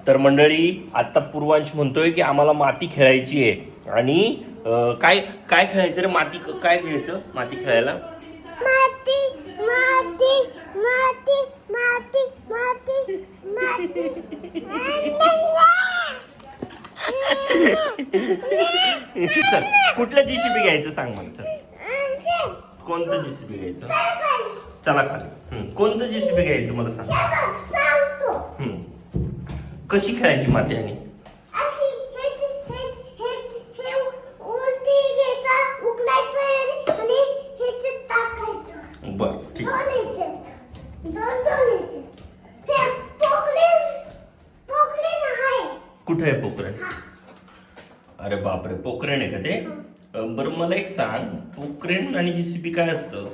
तर मंडळी आता पूर्वांश म्हणतोय की आम्हाला माती खेळायची आहे आणि काय काय खेळायचं रे माती काय खेळायचं माती खेळायला माती माती माती माती माती माती चल कुठलं जेसीबी घ्यायचं सांग मला चल कोणतं जेसीबी घ्यायचं चला खाली कोणतं जेसीबी घ्यायचं मला सांग कशी खेळायची माती आणि बर ठीक कुठे आहे पोखरण अरे बापरे पोखरण आहे का ते बरं मला एक सांग पोखरण आणि जेसीबी काय असतं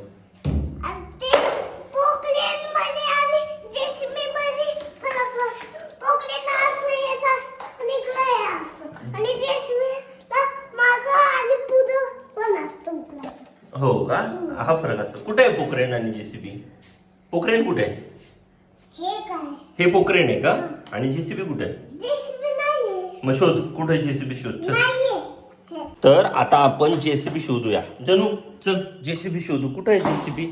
हो का हा फरक असतो कुठे आहे पोखरण आणि जेसीबी पोखरण कुठे आहे हे पोखरण आहे का आणि जेसीबी कुठे आहे मग शोध कुठे जेसीबी शोध चल तर आता आपण जेसीबी शोधूया जनू चल जेसीबी शोधू कुठे आहे जेसीबी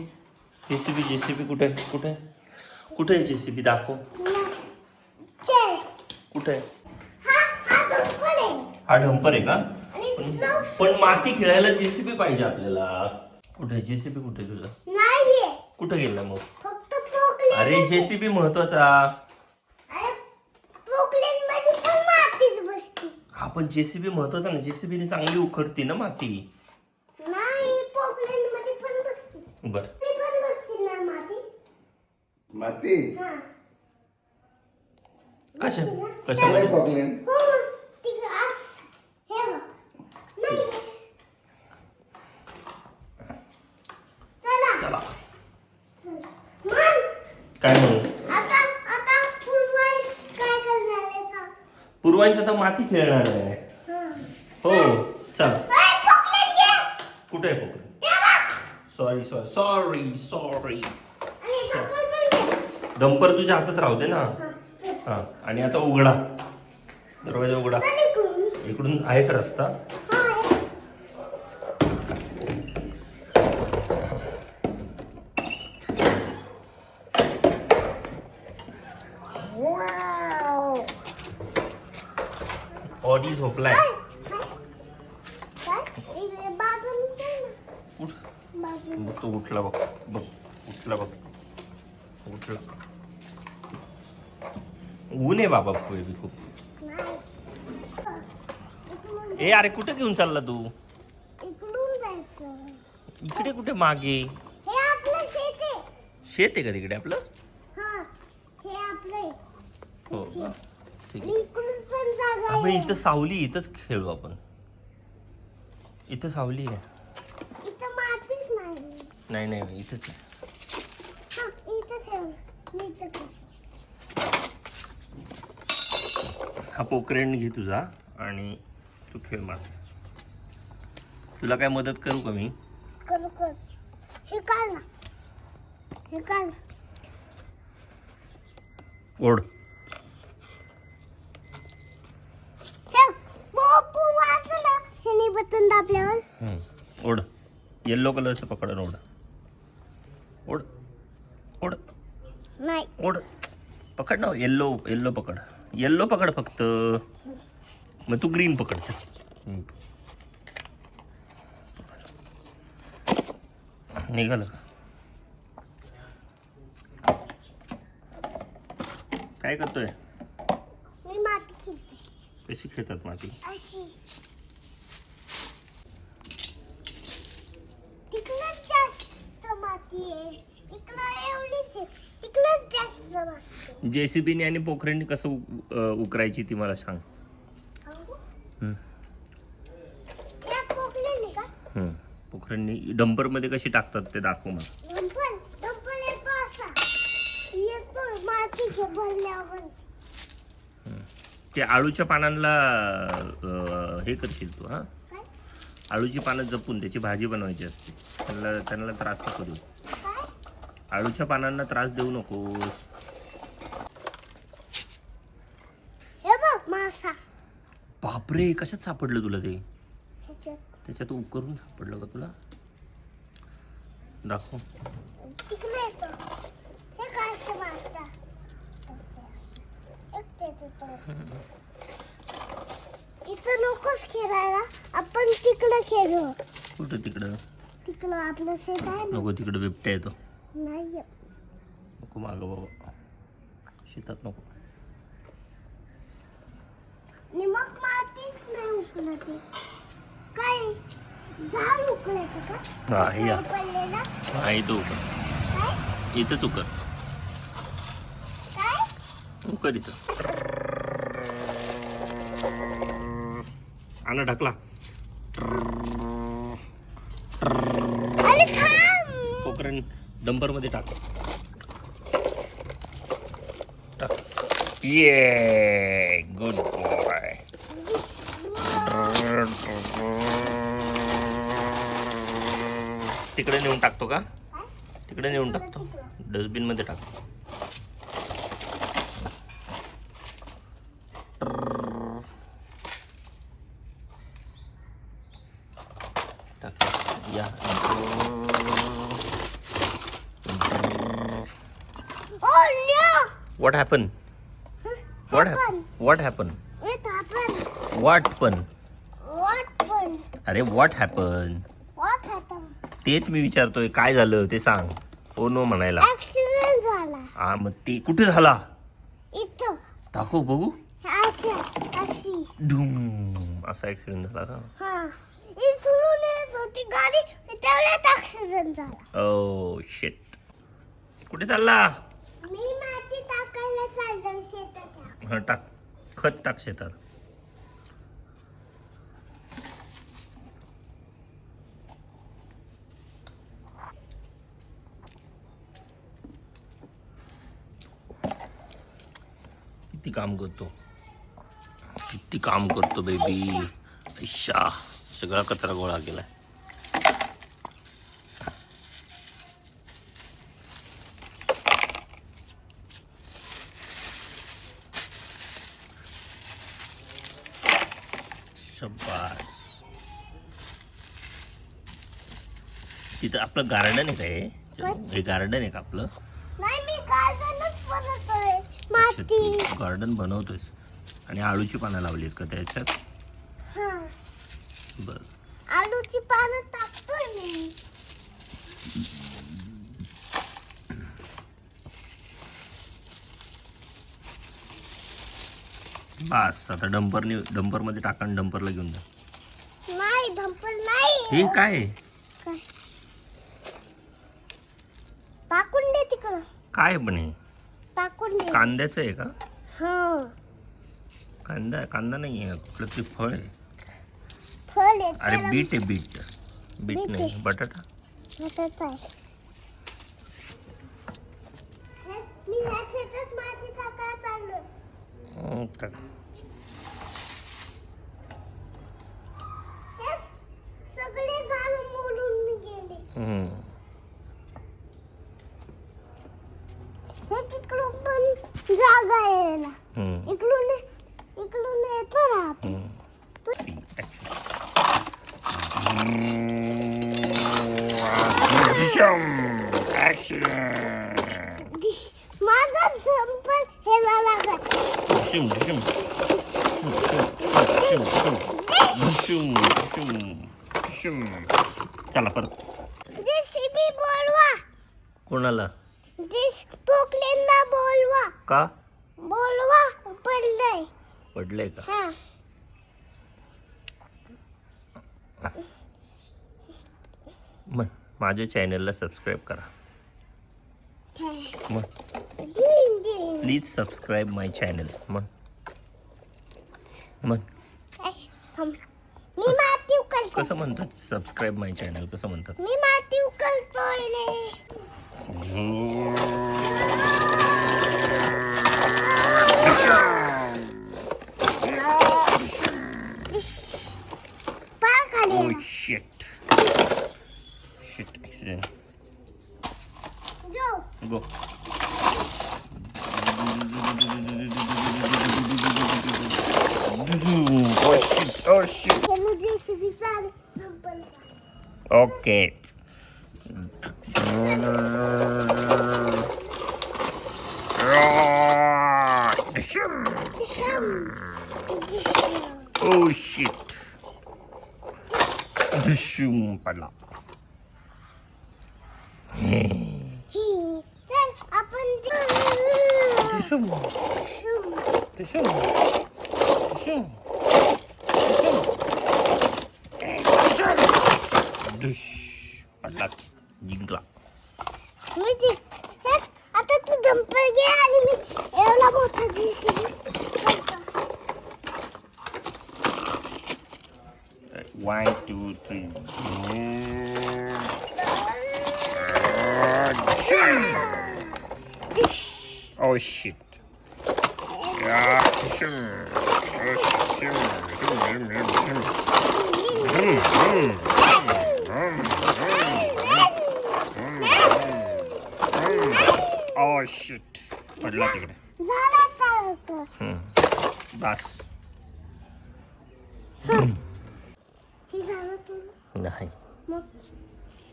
जेसीबी जेसीबी कुठे आहे कुठे आहे कुठे आहे जेसीबी दाखव कुठे आहे हा डंपर आहे का पण माती खेळायला जेसीबी पाहिजे आपल्याला कुठे जेसीबी कुठे तुझा कुठे गेला मग अरे जेसीबी महत्वाचा हा पण जेसीबी महत्वाचा ना जेसीबीने चांगली उखडते ना माती बर माती कशा चला काय म्हणू पूर्वांश आता माती खेळणार आहे हो चल कुठे आहे Pokhran sorry sorry sorry sorry dumper तुझ्या हातात राहू दे ना हा आणि आता उघडा दरवाजा उघडा इकडून आहे का रस्ता ऑडी झोपलाय बघ तो उठला बघ बघ उठला बघ उठला ऊन आहे बाबा खूप ए अरे कुठे घेऊन चालला तू इकडे कुठे मागे शेत आहे का तिकडे आपलं हो का? ठीक आहे आपण इथं सावली इथंच खेळू आपण इथं सावली आहे नाही नाही इथंच हा पोखरण घे तुझा आणि तू खेळ मार तुला काय मदत करू का मी ओढ बटन दाबल्यावर ओढ येल्लो कलरचं पकड ओढ ओढ ओढ नाही ओढ पकड ना येल्लो पकड फक्त मग तू ग्रीन पकड निघालं का काय करतोय मी माती खेळते कशी खेळतात माती अशी तिकडं जास्त माती आहे इकडं एवढीच आहे तिकडं जास्त माती जेसीबीने आणि पोखरणीने कसं उकरायची ती मला सांग पोखरणनी डंपर मध्ये कशी टाकतात ते दाखव मला ते आळूच्या पानांना हे करशील तू हा आळूची पानं जपून त्याची भाजी बनवायची असते त्यांना त्रास नको देऊ आळूच्या पानांना त्रास देऊ नकोस असा बापरे, कशात सापडलं तुला ते? ह्याच्यात त्याच्यात उकरून सापडलं का तुला? दाखव. तिकडे येतो. हे काय असतं माझा? एक ते देतो. इथं नकोच खेळायला, आपण तिकडे खेळू. कुठं तिकडं? तिकडं आपलं शेत आहे ना. नको, तिकडं बिबट्या येतो. नाही नको मागं बाबा, शेतात नको. आणि मग मातीच नाही उकळत आहे. काय झाड उकळायचं का? हा, हे या. पडलेला हा, इथं उकर. काय इथंच उकर. काय उकर इथं. आणा ढकला. अरे थांब. पोखरण डंपर मध्ये टाक. ये गुड बॉय. तिकडे नेऊन टाकतो का? तिकडे नेऊन टाकतो. डस्टबिन मध्ये टाकतो. या. Oh no! What happened? What happened? What happened? It happened. What पण? What happened? अरे what happened? What happened? तेच मी विचारतोय, काय झालं ते सांग. हो नो म्हणायला. Accident झाला. हा, मग ते कुठे झाला? इथं. दाखव बघू. अशी. धूम असा ऍक्सिडेंट झाला का? हा. इथून येत होती गाडी, तेवढ्यात ऍक्सिडेंट झाला. Oh shit. कुठे चालला? मी माती टाकायला चाललोय शेताच्या. हा, टाक. खत टाक शेतात. किती काम करतो, किती काम करतो बेबी. ऐशा, सगळा कचरा गोळा केलाय. शाबास. तिथं आपलं गार्डन आहे काय? हे गार्डन आहे का आपलं? नाही, मी गार्डनच बनवतोय. माती. गार्डन बनवतोयस आणि आळूची पानं लावली आहेत का त्याच्यात? हा. बर. आलूची पानं टाकतोय मी. बस, आता डंपर मध्ये टाका आणि डंपरला घेऊन जा. नाही, धंपल नाही. हे काय आहे? काय? टाकून दे तिकडं. काय पण हे? टाकून दे. कांद्याचं आहे का? हा. कांदा नाही आहे, कुठलं तरी फळ आहे. फळ आहे. अरे बीट आहे, बीट. बीट बीट नाही, आहे. बटाटा. बटाटा आहे. मी ह्या शेतात माती टाकायला चाललोय. टाक. हे सगळे झाड मोडून गेले. हे तिकडून पण जागा आहे यायला. इकडून येतो ना आपण. माझा संपल हेला लागत. चला परत. जेसीबी बोलवा. कोणाला? पोकलेनला बोलवा. का? बोलवा. पडलंय. पडलंय का? हा. मग माझ्या चॅनलला सबस्क्राईब करा. मग प्लीज सबस्क्राईब माय चॅनल. मग मी माती उकलतो. कसं म्हणतात सबस्क्राईब माय चॅनल? कसं म्हणतात? मी माती उकलतोय रे. पाय खाली. Oh shit. Shit, accident. Go. Go. Hello JCB चाल संपल ओके. Oh shit. पडला. चल आपण पडलाच. जिंकला. म्हणजे आता तू जंपर घे आणि मी एवढा मोठा JCB 1 2 3. Oh shit. Oh shit. पडला तिकडे. झाला तर बस. हे झालं तुला नाही, मग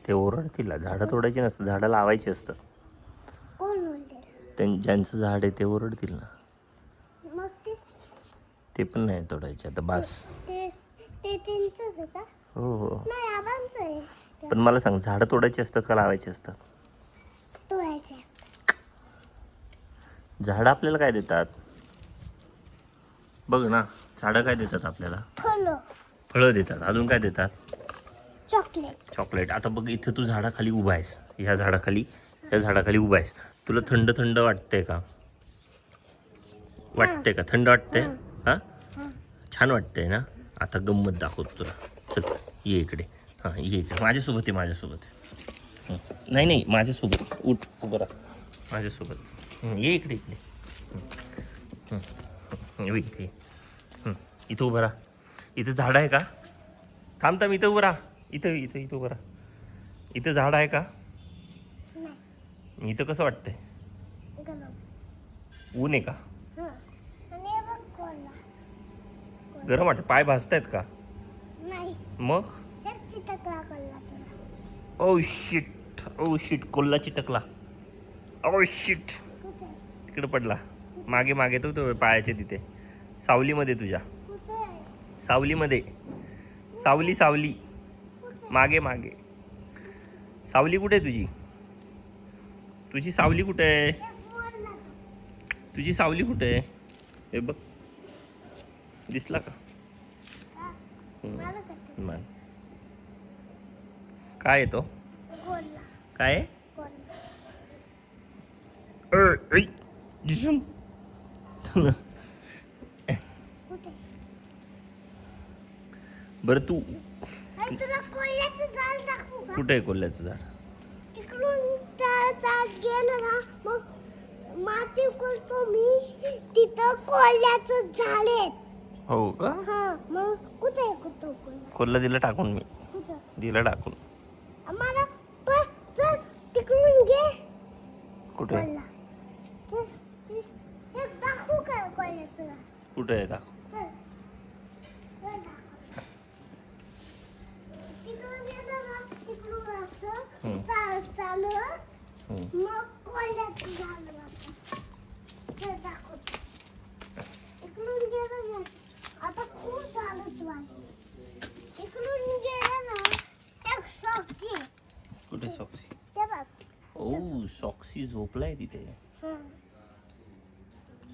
ते ओरडतील. झाडं तोडायची नसतं, झाडं लावायची असतं. कोण बोलते ज्यांचं झाड आहे ते ओरडतील ना. मग ते पण नाही तोडायचे. आता बस. ते त्यांचंच आहे का? हो हो. नाही आबांचं आहे. पण मला सांग, झाडं तोडायची असतात का लावायची असतात? तोडायचे. झाडं आपल्याला काय देतात? बघ ना, झाडं काय देतात आपल्याला? फळं देतात. अजून काय देतात? चॉकलेट. आता बघ, इथे तू झाडाखाली उभा आहेस, ह्या झाडाखाली उभा आहेस. तुला थंड थंड वाटतंय का? वाटतंय का? थंड वाटतंय? हा, छान वाटतंय ना. आता गंमत दाखवतो तुला. चल ये इकडे. हां ये इकडे. माझ्यासोबत आहे. नाही माझ्यासोबत. उठ, उभं राहा माझ्यासोबत. ये इकडे. इथे इथं उभं राहा. इथं झाड आहे का? थांब इथं उभं राहा. इथं उभं राहा. इथं झाड आहे का? इथं कसं वाटतंय? ऊन आहे का? गरम वाटत? पाय भाजतायत का? मग ओ शिट. कोल्हा चिटकला. Oh shit. तिकडे पडला. मागे तो पायाच्या तिथे सावलीमध्ये. तुझ्या सावलीमध्ये. सावली मागे. सावली कुठे आहे तुझी सावली कुठे आहे? तुझी सावली कुठे आहे? हे बघ, दिसला का? काय येतो? काय आहे? बरं तू कुठे आहे कोल्ह्याचं झाड? गेलं ना मग माती करतो मी, तिथं कोल्ह्याचं झाड आहे. हो का? मग कुठे कोल्हा दिला टाकून मी. दिला टाकून. आम्हाला चल तिकडून घे. कुठे? दाखवू काय कोल्ह्याचं? कुठे आहे दाखव. मग कोल्ह्याचं झालं दाखवतो. इकडून गेलं ना, आता खूप झालं तुम्हाला. इकडून गेलं ना, एक सॉक्सी. कुठे सॉक्सी? ते बघ. ओ सॉक्सी झोपलाय तिथे.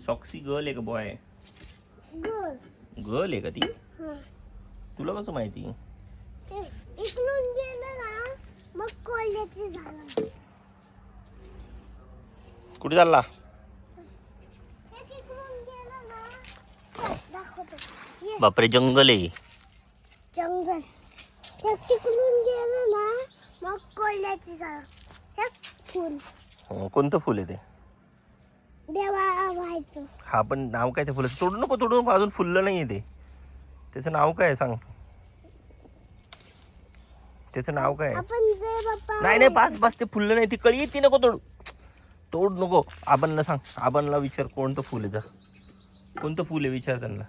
सॉक्सी गर्ल आहे का बॉय? गर्ल आहे का ती? तुला कसं माहिती? इकडून गेलं ना मग कोल्ह्याची झालं. कुठे चालला? बापरे, जंगल आहे. जंगल. तिकडून गेलं ना मग कोल्ह्याची झालं. हे फुल. कोणतं फुल आहे ते? देवा व्हायचं. हा, पण नाव काय ते फुलाचं? तोडू नको. अजून फुललं नाही ते. त्याचं नाव काय सांग? त्याचं नाव काय? आपण जे बाप्पा. नाही बस ते फुललं नाही. ती कळी ती नको तोड नको. आबांना सांग. आबांना विचार कोणतं फुल आहे. कोणतं फुल आहे विचार त्यांना.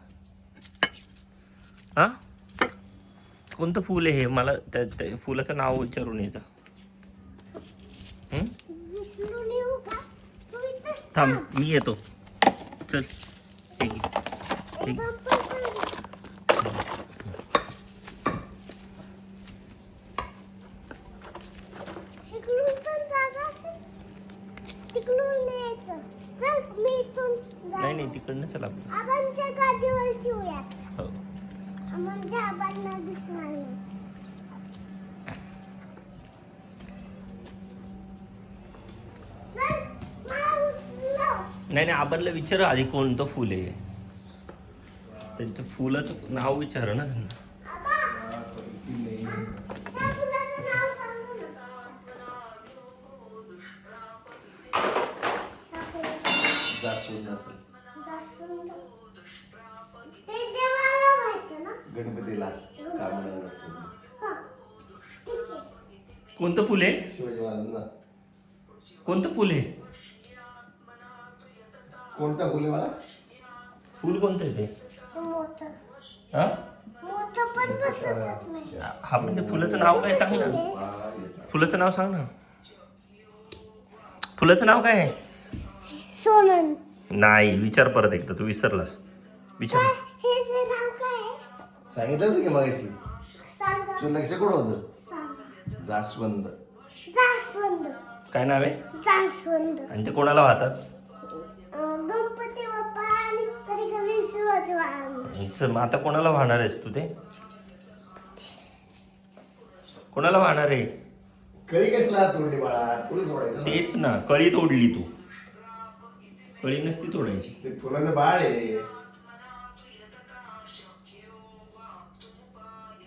हा कोणतं फुल आहे हे मला त्या फुलाचं नाव विचारून यायचं. विसरून येऊ का? तू इथंच थांब थांब. मी येतो. चल ठीक आहे. ठीक. एकदम पण. इकडून पण जागा असेल. तिकडून यायचं. चल मी इथून नाही नाही तिकडनं चला आपण. आबांच्या गादीवर ठेवूया. हो. म्हणजे आबांना दिसणार नाही. चल, मला उचलव. नाही नाही आपणला विचार आधी कोणतं फुल आहे. त्यांचं फुलाचं नाव विचार ना त्यांना. आबा, त्या फुलाचं नाव सांगू ना. त्या फुलाचं जास्वंद असेल. जास्वंद. ते देवाला व्हायचं ना? गणपतीला कामळा जास्वंद. हा, ठीक आहे. कोणतं फुल आहे? शिवाजी महाराजांना कोणतं फुल आहे? कोणता फुले मला फुल कोणतं आहे ते? मोठं. हा मोठं पण बसतच नाही. हा म्हणजे फुलाचं नाव काय सांग ना. फुलाचं नाव सांग ना. फुलाचं नाव काय आहे? सोनन. नाही विचार परत एकदा तू विसरलास. विचार. हे जे नाव काय आहे? सांगितलं होतं की मगाशी सांगा. तुझं लक्ष कुठं होतं? सांगा. जास्वंद. जास्वंद. काय नाव आहे? जास्वंद. आणि ते कोणाला वाहतात? गणपती बाप्पा आणि कधी कधी शिवाजी महाराज. चल, मग आता कोणाला वाहणार आहेस तू ते? कोणाला वाहणार आहे? कळी कसला तोडली बाळा? फुल तोडायचं ना. तेच ना कळी तोडली तू. कळी नसती तोडायची. ते फुलाचं बाळ आहे.